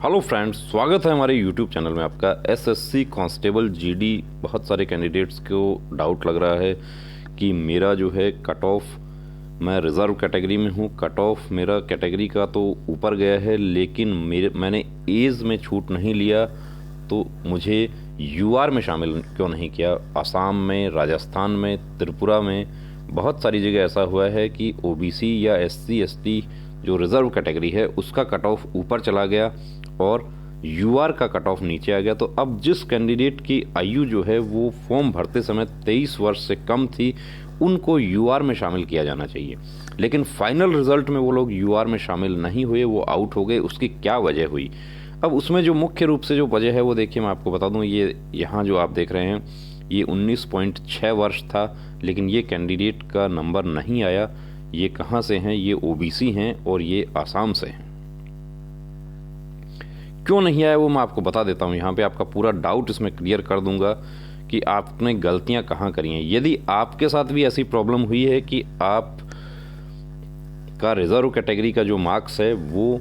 Hello friends, स्वागत है हमारे यूट्यूब चैनल में आपका। एसएससी कांस्टेबल जीडी बहुत सारे कैंडिडेट्स को डाउट लग रहा है कि मेरा जो है कट ऑफ, मैं रिज़र्व कैटेगरी में हूँ, कट ऑफ मेरा कैटेगरी का तो ऊपर गया है, लेकिन मैंने एज में छूट नहीं लिया, तो मुझे यूआर में शामिल क्यों नहीं किया। आसाम में, राजस्थान में, त्रिपुरा में बहुत सारी जगह ऐसा हुआ है कि ओबीसी या एससी एसटी जो रिज़र्व कैटेगरी है उसका कट ऑफ ऊपर चला गया और यूआर का कट ऑफ नीचे आ गया। तो अब जिस कैंडिडेट की आयु जो है वो फॉर्म भरते समय 23 वर्ष से कम थी, उनको यूआर में शामिल किया जाना चाहिए, लेकिन फाइनल रिजल्ट में वो लोग यूआर में शामिल नहीं हुए, वो आउट हो गए। उसकी क्या वजह हुई? अब उसमें जो मुख्य रूप से जो वजह है वो देखिए, मैं आपको बता दूं, ये यहाँ जो आप देख रहे हैं ये 19.6 वर्ष था, लेकिन ये कैंडिडेट का नंबर नहीं आया। ये कहाँ से हैं? ये ओबीसी हैं और ये आसाम से हैं। क्यों नहीं आया वो मैं आपको बता देता हूँ। यहाँ पे आपका पूरा डाउट इसमें क्लियर कर दूंगा कि आपने गलतियाँ कहाँ करी हैं। यदि आपके साथ भी ऐसी प्रॉब्लम हुई है कि आप का रिजर्व कैटेगरी का जो मार्क्स है वो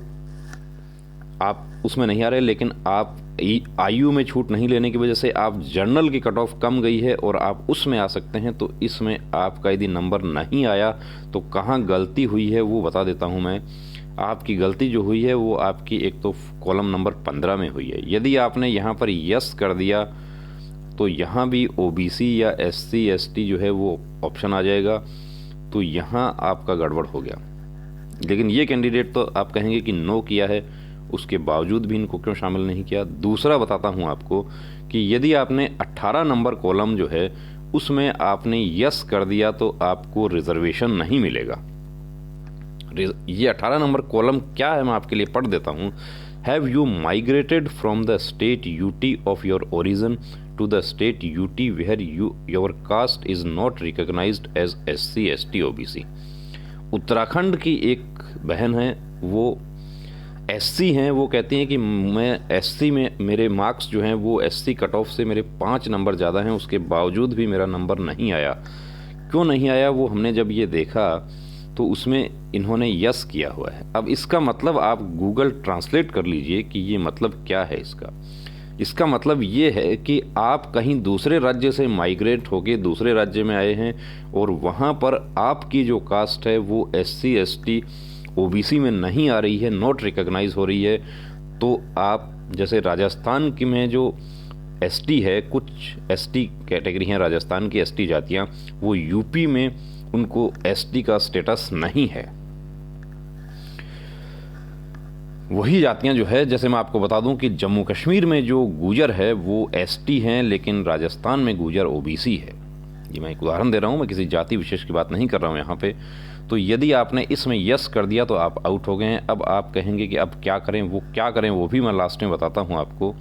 आप उसमें नहीं आ रहे, लेकिन आप आयु में छूट नहीं लेने की वजह से आप जर्नल की कट ऑफ कम गई है और आप उसमें आ सकते हैं, तो इसमें आपका यदि नंबर नहीं आया तो कहाँ गलती हुई है वो बता देता हूँ मैं। आपकी गलती जो हुई है वो आपकी एक तो कॉलम नंबर 15 में हुई है। यदि आपने यहाँ पर यस कर दिया तो यहाँ भी ओबीसी या एससी एसटी जो है वो ऑप्शन आ जाएगा, तो यहाँ आपका गड़बड़ हो गया। लेकिन ये कैंडिडेट तो आप कहेंगे कि नो किया है, उसके बावजूद भी इनको क्यों शामिल नहीं किया। दूसरा बताता हूँ आपको कि यदि आपने 18 नंबर कॉलम जो है उसमें आपने यस कर दिया तो आपको रिजर्वेशन नहीं मिलेगा। ये 18 नंबर कॉलम क्या है मैं आपके लिए पढ़ देता हूँ। Have you migrated from the state UT of your origin to the state UT where your caste is not recognised as SC ST OBC. Uttarakhand की एक बहन है, वो एससी हैं, वो कहती हैं कि मैं एससी में मेरे मार्क्स जो हैं वो एससी कट ऑफ से मेरे 5 नंबर ज़्यादा हैं, उसके बावजूद भी मेरा नंबर नहीं आया। क्यों नहीं आया वो हमने जब ये देखा तो उसमें इन्होंने यस किया हुआ है। अब इसका मतलब आप गूगल ट्रांसलेट कर लीजिए कि ये मतलब क्या है इसका। इसका मतलब ये है कि आप कहीं दूसरे राज्य से माइग्रेट होके दूसरे राज्य में आए हैं और वहाँ पर आपकी जो कास्ट है वो एससी एसटी ओबीसी में नहीं आ रही है, नॉट रिकॉग्नाइज हो रही है। तो आप जैसे राजस्थान की में जो एसटी है, कुछ एसटी कैटेगरी हैं राजस्थान की एसटी जातियां, वो यूपी में उनको एसटी का स्टेटस नहीं है। वही जातियां जो है, जैसे मैं आपको बता दूं कि जम्मू कश्मीर में जो गुजर है वो एसटी हैं, लेकिन राजस्थान में गुजर ओबीसी है। ये मैं एक उदाहरण दे रहा हूं, मैं किसी जाति विशेष की बात नहीं कर रहा हूं यहाँ पे। तो यदि आपने इसमें यस कर दिया तो आप आउट हो गए हैं। अब आप कहेंगे कि अब क्या करें, वो क्या करें वो भी मैं लास्ट में बताता हूं आपको।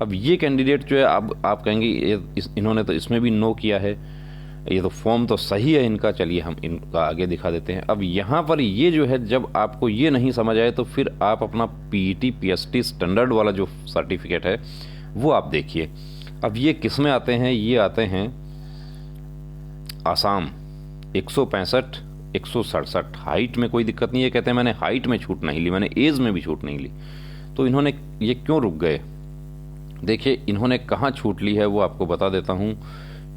अब ये कैंडिडेट जो है, अब आप कहेंगे इन्होंने तो इसमें भी नो किया है, ये तो फॉर्म तो सही है इनका, चलिए हम इनका आगे दिखा देते हैं। अब यहाँ पर ये जो है, जब आपको ये नहीं समझ आए तो फिर आप अपना पीईटी पीएसटी स्टैंडर्ड वाला जो सर्टिफिकेट है वो आप देखिए। अब ये किस में आते हैं? ये आते हैं आसाम 165 167। हाइट में कोई दिक्कत नहीं है, कहते हैं मैंने हाइट में छूट नहीं ली, मैंने एज में भी छूट नहीं ली। तो इन्होंने ये क्यों रुक गए? देखिए इन्होंने कहाँ छूट ली है वो आपको बता देता हूँ।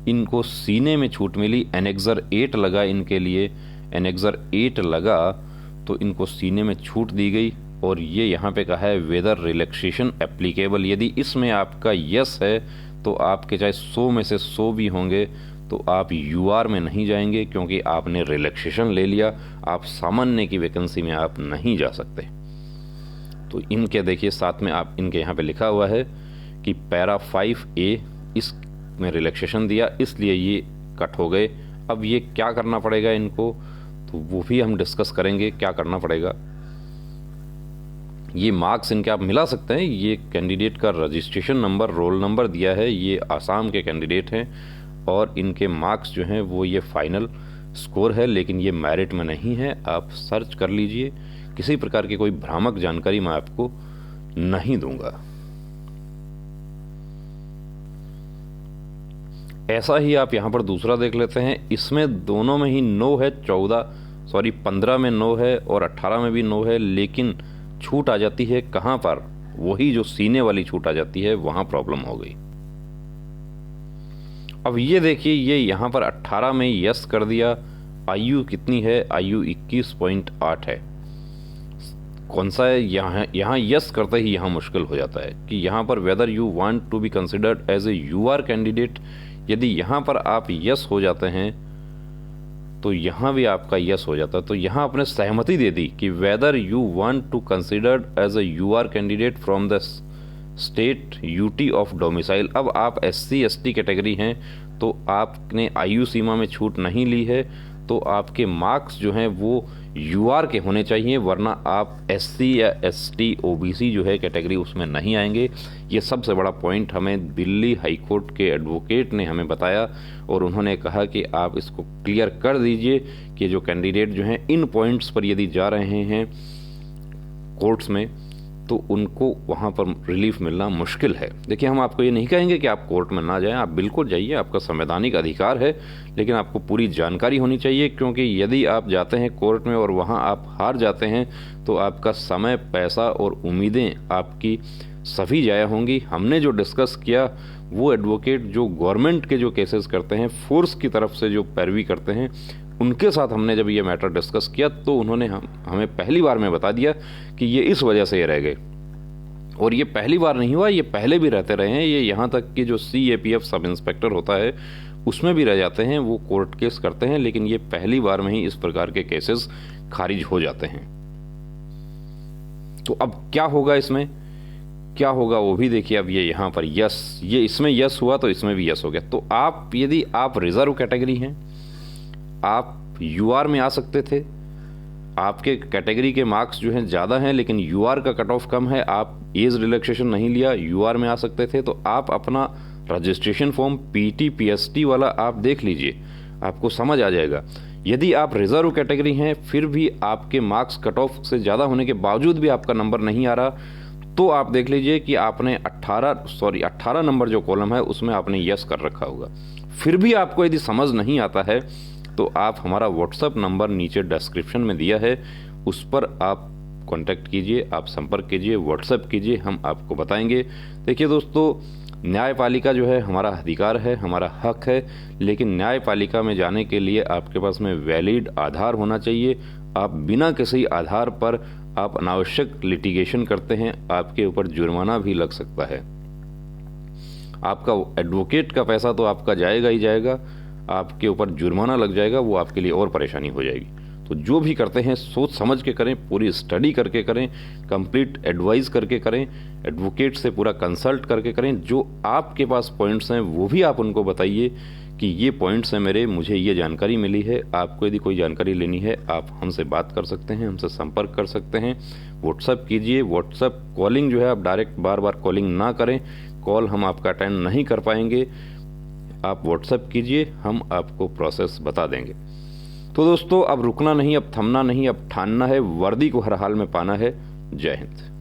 इनको सीने में छूट मिली, एनेक्सर 8 लगा इनके लिए, एनेक्सर 8 लगा तो इनको सीने में छूट दी गई। और ये यहाँ पे कहा है वेदर रिलैक्सेशन एप्लीकेबल। यदि इसमें आपका यस है तो आपके चाहे 100 में से 100 भी होंगे तो आप यूआर में नहीं जाएंगे, क्योंकि आपने रिलैक्सेशन ले लिया, आप सामान्य की वैकेंसी में आप नहीं जा सकते। तो इनके देखिए साथ में आप इनके यहाँ पे लिखा हुआ है कि पैरा 5A इस में रिलैक्सेशन दिया, इसलिए ये कट हो गए। अब ये क्या करना पड़ेगा इनको, तो वो भी हम डिस्कस करेंगे क्या करना पड़ेगा। ये मार्क्स इनके आप मिला सकते हैं। ये कैंडिडेट का रजिस्ट्रेशन नंबर, रोल नंबर दिया है, ये आसाम के कैंडिडेट हैं और इनके मार्क्स जो हैं वो ये फाइनल स्कोर है, लेकिन ये मेरिट में नहीं है। आप सर्च कर लीजिए, किसी प्रकार की कोई भ्रामक जानकारी मैं आपको नहीं दूंगा। ऐसा ही आप यहाँ पर दूसरा देख लेते हैं, इसमें दोनों में ही नो है, 15 में नो है और 18 में भी नो है, लेकिन छूट आ जाती है कहाँ पर? वही जो सीने वाली छूट आ जाती है, वहां प्रॉब्लम हो गई। अब ये देखिए, ये यहाँ पर 18 में यस कर दिया, आयु कितनी है, आयु 21.8 है। कौन सा है, यहाँ यस करते ही यहाँ मुश्किल हो जाता है कि यहाँ पर whether you want to be considered as a UR candidate, यदि यहाँ पर आप यस हो जाते हैं तो यहाँ भी आपका यस हो जाता है। तो यहाँ आपने सहमति दे दी कि whether you want to considered as a UR candidate from the state UT of domicile. अब आप SC ST कैटेगरी हैं तो आपने आयु सीमा में छूट नहीं ली है, तो आपके मार्क्स जो हैं वो UR के होने चाहिए, वरना आप SC या ST OBC जो है कैटेगरी उसमें नहीं आएंगे। ये सबसे बड़ा पॉइंट हमें दिल्ली हाई कोर्ट के एडवोकेट ने हमें बताया और उन्होंने कहा कि आप इसको क्लियर कर दीजिए कि जो कैंडिडेट जो हैं इन पॉइंट्स पर यदि जा रहे हैं कोर्ट्स में तो उनको वहाँ पर रिलीफ मिलना मुश्किल है। देखिए, हम आपको ये नहीं कहेंगे कि आप कोर्ट में ना जाएं, आप बिल्कुल जाइए, आपका संवैधानिक अधिकार है, लेकिन आपको पूरी जानकारी होनी चाहिए, क्योंकि यदि आप जाते हैं कोर्ट में और वहाँ आप हार जाते हैं तो आपका समय, पैसा और उम्मीदें आपकी सभी ज़ाया होंगी। हमने जो डिस्कस किया वो एडवोकेट जो गवर्नमेंट के जो केसेस करते हैं, फोर्स की तरफ से जो पैरवी करते हैं, उनके साथ हमने जब ये मैटर डिस्कस किया तो उन्होंने हमें पहली बार में बता दिया कि ये इस वजह से ये रह गए। और ये पहली बार नहीं हुआ, ये पहले भी रहते रहे हैं। ये यहाँ तक कि जो CAPF सब इंस्पेक्टर होता है उसमें भी रह जाते हैं, वो कोर्ट केस करते हैं, लेकिन ये पहली बार में ही इस प्रकार के केसेस खारिज हो जाते हैं। तो अब क्या होगा, इसमें क्या होगा वो भी देखिए। अब ये यहाँ पर यस, ये इसमें यस हुआ तो इसमें भी यस हो गया। तो आप, यदि आप रिजर्व कैटेगरी हैं, आप UR में आ सकते थे, आपके कैटेगरी के मार्क्स जो हैं ज़्यादा हैं लेकिन UR का कट ऑफ कम है, आप एज रिलैक्सेशन नहीं लिया, UR में आ सकते थे, तो आप अपना रजिस्ट्रेशन फॉर्म PT PST वाला आप देख लीजिए, आपको समझ आ जाएगा। यदि आप रिजर्व कैटेगरी हैं फिर भी आपके मार्क्स कट ऑफ से ज़्यादा होने के बावजूद भी आपका नंबर नहीं आ रहा, तो आप देख लीजिए कि आपने 18 नंबर जो कॉलम है उसमें आपने यस कर रखा होगा। फिर भी आपको यदि समझ नहीं आता है तो आप हमारा व्हाट्सएप नंबर नीचे डिस्क्रिप्शन में दिया है, उस पर आप कांटेक्ट कीजिए, आप संपर्क कीजिए, व्हाट्सएप कीजिए, हम आपको बताएंगे। देखिए दोस्तों, न्यायपालिका जो है हमारा अधिकार है, हमारा हक है, लेकिन न्यायपालिका में जाने के लिए आपके पास में वैलिड आधार होना चाहिए। आप बिना किसी आधार पर आप अनावश्यक लिटिगेशन करते हैं, आपके ऊपर जुर्माना भी लग सकता है। आपका एडवोकेट का पैसा तो आपका जाएगा ही जाएगा, आपके ऊपर जुर्माना लग जाएगा, वो आपके लिए और परेशानी हो जाएगी। तो जो भी करते हैं सोच समझ के करें, पूरी स्टडी करके करें, कंप्लीट एडवाइस करके करें, एडवोकेट से पूरा कंसल्ट करके करें। जो आपके पास पॉइंट्स हैं वो भी आप उनको बताइए कि ये पॉइंट्स हैं मेरे, मुझे ये जानकारी मिली है। आपको यदि कोई जानकारी लेनी है आप हमसे बात कर सकते हैं, हमसे संपर्क कर सकते हैं, व्हाट्सएप कीजिए। व्हाट्सएप कॉलिंग जो है आप डायरेक्ट बार बार कॉलिंग ना करें, कॉल हम आपका अटेंड नहीं कर पाएंगे। आप व्हाट्सएप कीजिए, हम आपको प्रोसेस बता देंगे। तो दोस्तों, अब रुकना नहीं, अब थमना नहीं, अब ठानना है, वर्दी को हर हाल में पाना है। जय हिंद।